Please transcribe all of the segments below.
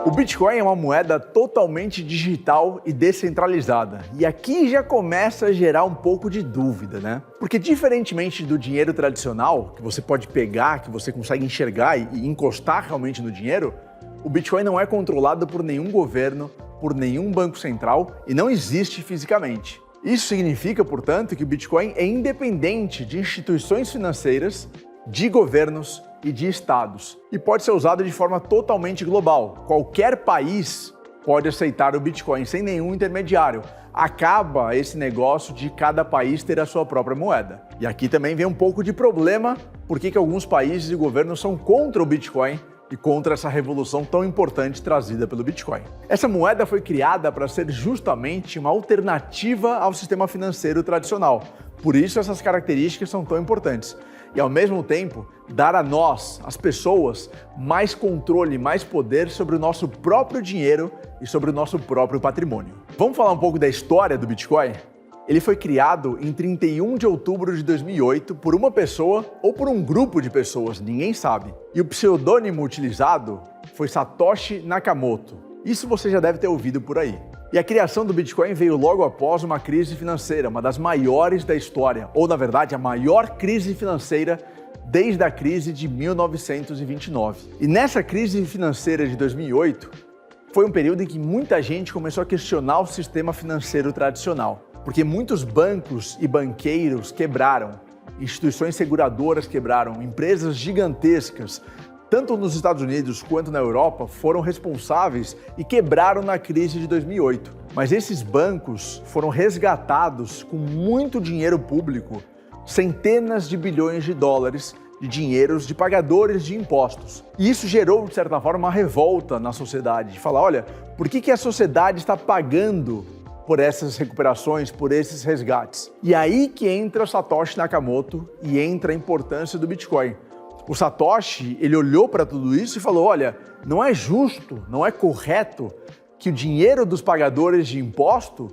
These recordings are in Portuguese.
O Bitcoin é uma moeda totalmente digital e descentralizada. E aqui já começa a gerar um pouco de dúvida, né? Porque diferentemente do dinheiro tradicional, que você pode pegar, que você consegue enxergar e encostar realmente no dinheiro, o Bitcoin não é controlado por nenhum governo, por nenhum banco central e não existe fisicamente. Isso significa, portanto, que o Bitcoin é independente de instituições financeiras, de governos e de estados. E pode ser usado de forma totalmente global. Qualquer país pode aceitar o Bitcoin sem nenhum intermediário. Acaba esse negócio de cada país ter a sua própria moeda. E aqui também vem um pouco de problema, porque alguns países e governos são contra o Bitcoin e contra essa revolução tão importante trazida pelo Bitcoin. Essa moeda foi criada para ser justamente uma alternativa ao sistema financeiro tradicional. Por isso essas características são tão importantes. E ao mesmo tempo, dar a nós, as pessoas, mais controle, mais poder sobre o nosso próprio dinheiro e sobre o nosso próprio patrimônio. Vamos falar um pouco da história do Bitcoin? Ele foi criado em 31 de outubro de 2008 por uma pessoa ou por um grupo de pessoas, ninguém sabe. E o pseudônimo utilizado foi Satoshi Nakamoto. Isso você já deve ter ouvido por aí. E a criação do Bitcoin veio logo após uma crise financeira, uma das maiores da história, ou na verdade a maior crise financeira desde a crise de 1929. E nessa crise financeira de 2008, foi um período em que muita gente começou a questionar o sistema financeiro tradicional, porque muitos bancos e banqueiros quebraram, instituições seguradoras quebraram, empresas gigantescas, tanto nos Estados Unidos quanto na Europa, foram responsáveis e quebraram na crise de 2008. Mas esses bancos foram resgatados com muito dinheiro público, centenas de bilhões de dólares de dinheiros de pagadores de impostos. E isso gerou, de certa forma, uma revolta na sociedade, de falar, olha, por que a sociedade está pagando por essas recuperações, por esses resgates? E aí que entra o Satoshi Nakamoto e entra a importância do Bitcoin. O Satoshi, ele olhou para tudo isso e falou, olha, não é justo, não é correto que o dinheiro dos pagadores de imposto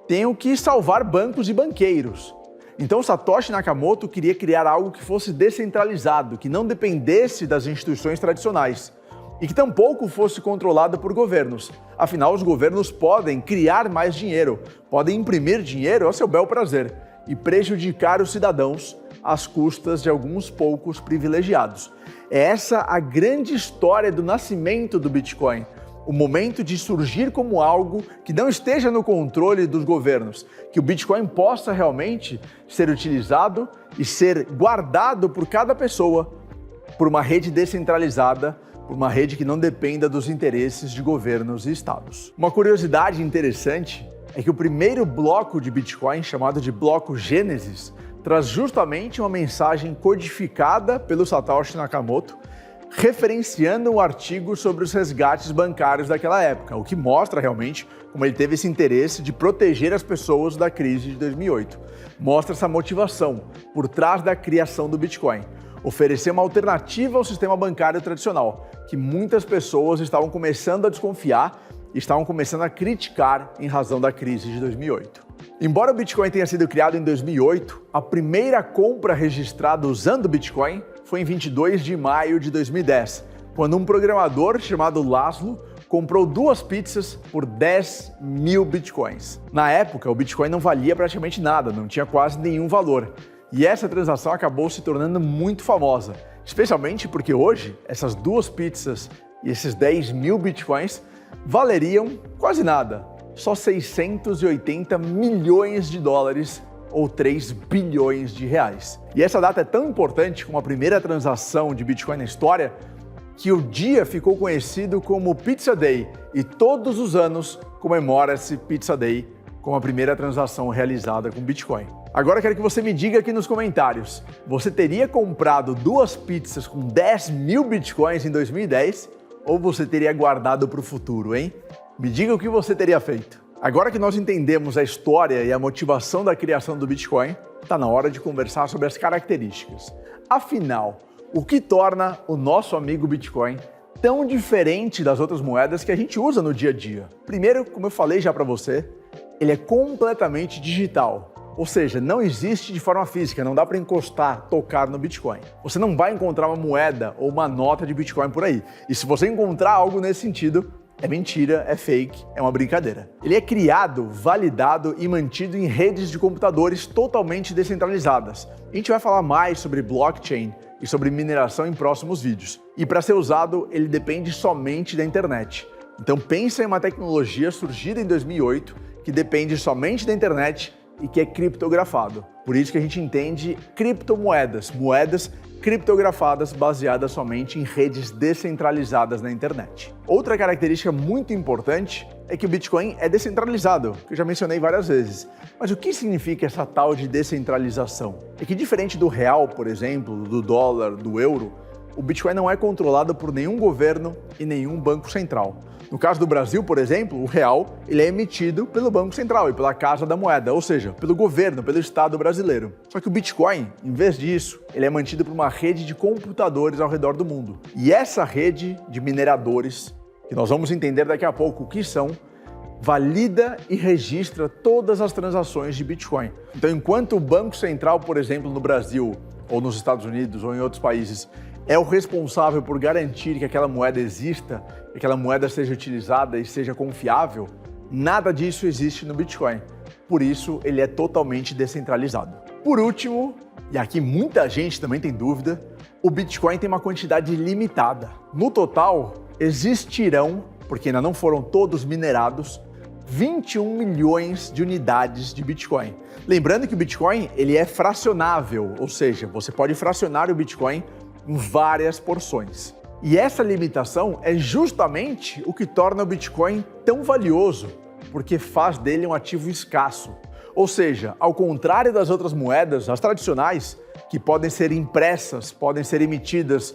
tenham que salvar bancos e banqueiros. Então, Satoshi Nakamoto queria criar algo que fosse descentralizado, que não dependesse das instituições tradicionais e que tampouco fosse controlado por governos. Afinal, os governos podem criar mais dinheiro, podem imprimir dinheiro a seu bel prazer e prejudicar os cidadãos às custas de alguns poucos privilegiados. É essa a grande história do nascimento do Bitcoin, o momento de surgir como algo que não esteja no controle dos governos, que o Bitcoin possa realmente ser utilizado e ser guardado por cada pessoa, por uma rede descentralizada, por uma rede que não dependa dos interesses de governos e estados. Uma curiosidade interessante é que o primeiro bloco de Bitcoin, chamado de bloco Gênesis, traz justamente uma mensagem codificada pelo Satoshi Nakamoto, referenciando um artigo sobre os resgates bancários daquela época, o que mostra realmente como ele teve esse interesse de proteger as pessoas da crise de 2008. Mostra essa motivação por trás da criação do Bitcoin, oferecer uma alternativa ao sistema bancário tradicional, que muitas pessoas estavam começando a desconfiar e estavam começando a criticar em razão da crise de 2008. Embora o Bitcoin tenha sido criado em 2008, a primeira compra registrada usando o Bitcoin foi em 22 de maio de 2010, quando um programador chamado Laszlo comprou 2 pizzas por 10 mil Bitcoins. Na época, o Bitcoin não valia praticamente nada, não tinha quase nenhum valor. E essa transação acabou se tornando muito famosa, especialmente porque hoje essas 2 pizzas e esses 10 mil Bitcoins valeriam quase nada. Só 680 milhões de dólares ou 3 bilhões de reais. E essa data é tão importante como a primeira transação de Bitcoin na história que o dia ficou conhecido como Pizza Day e todos os anos comemora-se Pizza Day como a primeira transação realizada com Bitcoin. Agora eu quero que você me diga aqui nos comentários, você teria comprado 2 pizzas com 10 mil Bitcoins em 2010 ou você teria guardado para o futuro, hein? Me diga o que você teria feito. Agora que nós entendemos a história e a motivação da criação do Bitcoin, está na hora de conversar sobre as características. Afinal, o que torna o nosso amigo Bitcoin tão diferente das outras moedas que a gente usa no dia a dia? Primeiro, como eu falei já para você, ele é completamente digital. Ou seja, não existe de forma física, não dá para encostar, tocar no Bitcoin. Você não vai encontrar uma moeda ou uma nota de Bitcoin por aí. E se você encontrar algo nesse sentido, É mentira, é fake, é uma brincadeira. Ele é criado, validado e mantido em redes de computadores totalmente descentralizadas. A gente vai falar mais sobre blockchain e sobre mineração em próximos vídeos. E para ser usado, ele depende somente da internet. Então pensa em uma tecnologia surgida em 2008 que depende somente da internet e que é criptografado. Por isso que a gente entende criptomoedas, moedas criptografadas baseadas somente em redes descentralizadas na internet. Outra característica muito importante é que o Bitcoin é descentralizado, que eu já mencionei várias vezes. Mas o que significa essa tal de descentralização? É que diferente do real, por exemplo, do dólar, do euro, o Bitcoin não é controlado por nenhum governo e nenhum banco central. No caso do Brasil, por exemplo, o real ele é emitido pelo Banco Central e pela Casa da Moeda, ou seja, pelo governo, pelo Estado brasileiro. Só que o Bitcoin, em vez disso, ele é mantido por uma rede de computadores ao redor do mundo. E essa rede de mineradores, que nós vamos entender daqui a pouco o que são, valida e registra todas as transações de Bitcoin. Então, enquanto o Banco Central, por exemplo, no Brasil, ou nos Estados Unidos, ou em outros países, é o responsável por garantir que aquela moeda exista, que aquela moeda seja utilizada e seja confiável, nada disso existe no Bitcoin. Por isso, ele é totalmente descentralizado. Por último, e aqui muita gente também tem dúvida, o Bitcoin tem uma quantidade limitada. No total, existirão, porque ainda não foram todos minerados, 21 milhões de unidades de Bitcoin. Lembrando que o Bitcoin ele é fracionável, ou seja, você pode fracionar o Bitcoin em várias porções. E essa limitação é justamente o que torna o Bitcoin tão valioso, porque faz dele um ativo escasso. Ou seja, ao contrário das outras moedas, as tradicionais, que podem ser impressas, podem ser emitidas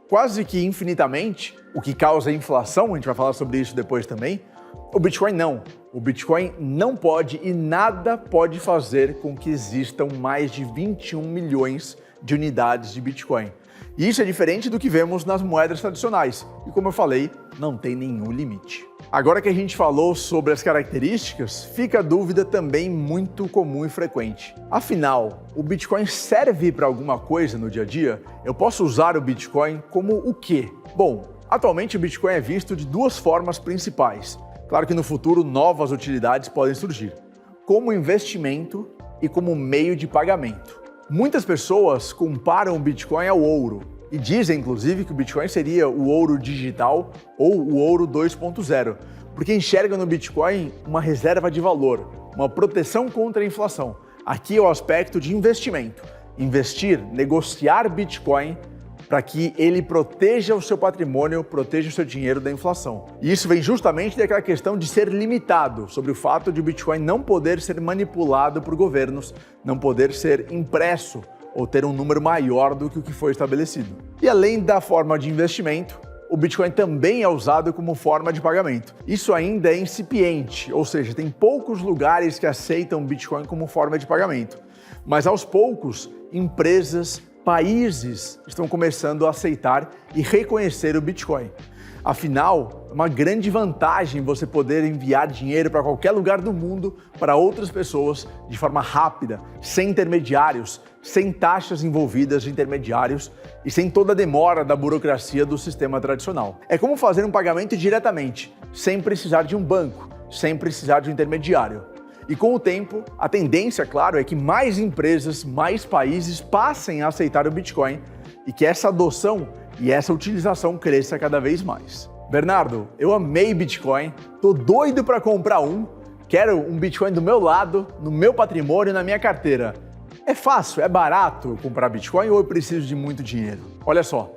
quase que infinitamente, o que causa inflação, a gente vai falar sobre isso depois também, o Bitcoin não. O Bitcoin não pode e nada pode fazer com que existam mais de 21 milhões de unidades de Bitcoin. E isso é diferente do que vemos nas moedas tradicionais. E como eu falei, não tem nenhum limite. Agora que a gente falou sobre as características, fica a dúvida também muito comum e frequente. Afinal, o Bitcoin serve para alguma coisa no dia a dia? Eu posso usar o Bitcoin como o quê? Bom, atualmente o Bitcoin é visto de duas formas principais. Claro que no futuro novas utilidades podem surgir, como investimento e como meio de pagamento. Muitas pessoas comparam o Bitcoin ao ouro e dizem, inclusive, que o Bitcoin seria o ouro digital ou o ouro 2.0, porque enxergam no Bitcoin uma reserva de valor, uma proteção contra a inflação. Aqui é o aspecto de investimento. Investir, negociar Bitcoin para que ele proteja o seu patrimônio, proteja o seu dinheiro da inflação. E isso vem justamente daquela questão de ser limitado, sobre o fato de o Bitcoin não poder ser manipulado por governos, não poder ser impresso ou ter um número maior do que o que foi estabelecido. E além da forma de investimento, o Bitcoin também é usado como forma de pagamento. Isso ainda é incipiente, ou seja, tem poucos lugares que aceitam Bitcoin como forma de pagamento. Mas aos poucos, empresas, países estão começando a aceitar e reconhecer o Bitcoin. Afinal, é uma grande vantagem você poder enviar dinheiro para qualquer lugar do mundo para outras pessoas de forma rápida, sem intermediários, sem taxas envolvidas de intermediários e sem toda a demora da burocracia do sistema tradicional. É como fazer um pagamento diretamente, sem precisar de um banco, sem precisar de um intermediário. E com o tempo, a tendência, claro, é que mais empresas, mais países passem a aceitar o Bitcoin e que essa adoção e essa utilização cresça cada vez mais. Bernardo, eu amei Bitcoin, tô doido para comprar um, quero um Bitcoin do meu lado, no meu patrimônio, na minha carteira. É fácil, é barato comprar Bitcoin ou eu preciso de muito dinheiro? Olha só,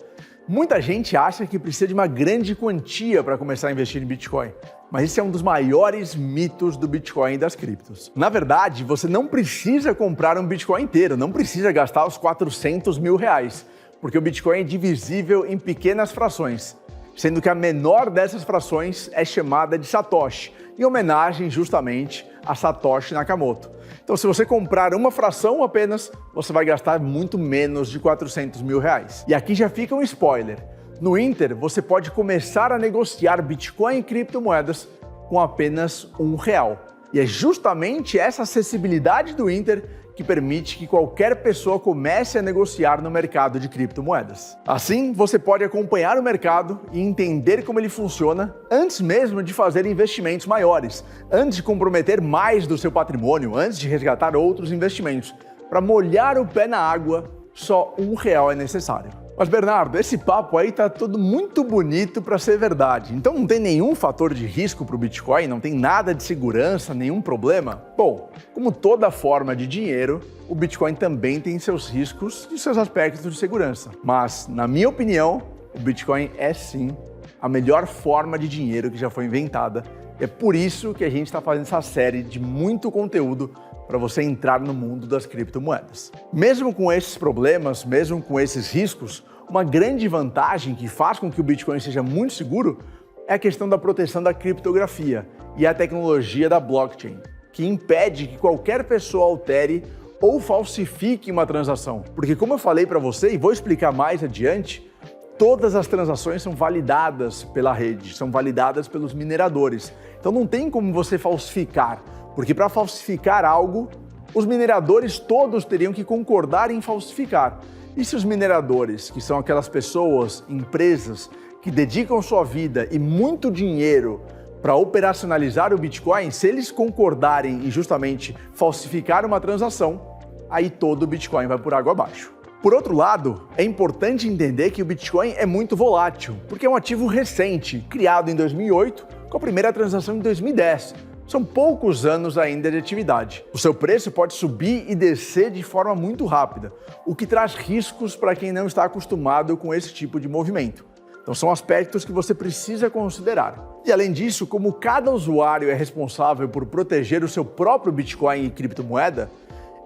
muita gente acha que precisa de uma grande quantia para começar a investir em Bitcoin. Mas esse é um dos maiores mitos do Bitcoin e das criptos. Na verdade, você não precisa comprar um Bitcoin inteiro, não precisa gastar os 400 mil reais, porque o Bitcoin é divisível em pequenas frações, sendo que a menor dessas frações é chamada de Satoshi, em homenagem justamente a Satoshi Nakamoto. Então, se você comprar uma fração apenas, você vai gastar muito menos de 400 mil reais. E aqui já fica um spoiler. No Inter, você pode começar a negociar Bitcoin e criptomoedas com apenas R$1. E é justamente essa acessibilidade do Inter que permite que qualquer pessoa comece a negociar no mercado de criptomoedas. Assim, você pode acompanhar o mercado e entender como ele funciona antes mesmo de fazer investimentos maiores, antes de comprometer mais do seu patrimônio, antes de resgatar outros investimentos. Para molhar o pé na água, só R$1 é necessário. Mas Bernardo, esse papo aí tá tudo muito bonito para ser verdade. Então não tem nenhum fator de risco para o Bitcoin? Não tem nada de segurança, nenhum problema? Bom, como toda forma de dinheiro, o Bitcoin também tem seus riscos e seus aspectos de segurança. Mas, na minha opinião, o Bitcoin é sim a melhor forma de dinheiro que já foi inventada. É por isso que a gente está fazendo essa série de muito conteúdo para você entrar no mundo das criptomoedas. Mesmo com esses problemas, mesmo com esses riscos, uma grande vantagem que faz com que o Bitcoin seja muito seguro é a questão da proteção da criptografia e a tecnologia da blockchain, que impede que qualquer pessoa altere ou falsifique uma transação. Porque como eu falei para você e vou explicar mais adiante, todas as transações são validadas pela rede, são validadas pelos mineradores. Então não tem como você falsificar, porque para falsificar algo, os mineradores todos teriam que concordar em falsificar. E se os mineradores, que são aquelas pessoas, empresas, que dedicam sua vida e muito dinheiro para operacionalizar o Bitcoin, se eles concordarem em justamente falsificar uma transação, aí todo o Bitcoin vai por água abaixo. Por outro lado, é importante entender que o Bitcoin é muito volátil, porque é um ativo recente, criado em 2008, com a primeira transação em 2010. São poucos anos ainda de atividade. O seu preço pode subir e descer de forma muito rápida, o que traz riscos para quem não está acostumado com esse tipo de movimento. Então são aspectos que você precisa considerar. E além disso, como cada usuário é responsável por proteger o seu próprio Bitcoin e criptomoeda,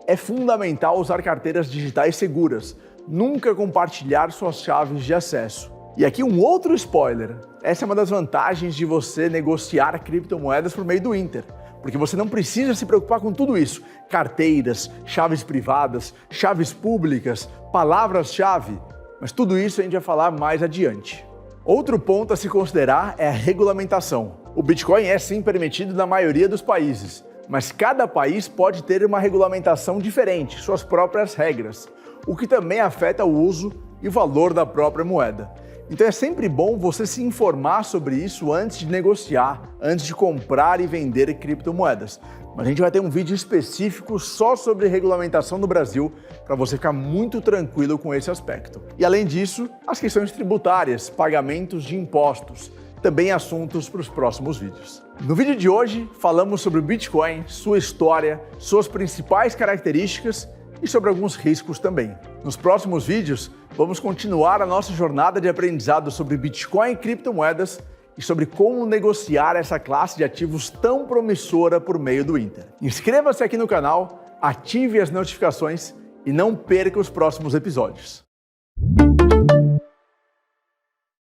é fundamental usar carteiras digitais seguras, nunca compartilhar suas chaves de acesso. E aqui um outro spoiler, essa é uma das vantagens de você negociar criptomoedas por meio do Inter, porque você não precisa se preocupar com tudo isso, carteiras, chaves privadas, chaves públicas, palavras-chave, mas tudo isso a gente vai falar mais adiante. Outro ponto a se considerar é a regulamentação. O Bitcoin é sim permitido na maioria dos países, mas cada país pode ter uma regulamentação diferente, suas próprias regras, o que também afeta o uso e o valor da própria moeda. Então é sempre bom você se informar sobre isso antes de negociar, antes de comprar e vender criptomoedas. Mas a gente vai ter um vídeo específico só sobre regulamentação no Brasil, para você ficar muito tranquilo com esse aspecto. E além disso, as questões tributárias, pagamentos de impostos, também assuntos para os próximos vídeos. No vídeo de hoje, falamos sobre o Bitcoin, sua história, suas principais características e sobre alguns riscos também. Nos próximos vídeos, vamos continuar a nossa jornada de aprendizado sobre Bitcoin e criptomoedas e sobre como negociar essa classe de ativos tão promissora por meio do Inter. Inscreva-se aqui no canal, ative as notificações e não perca os próximos episódios.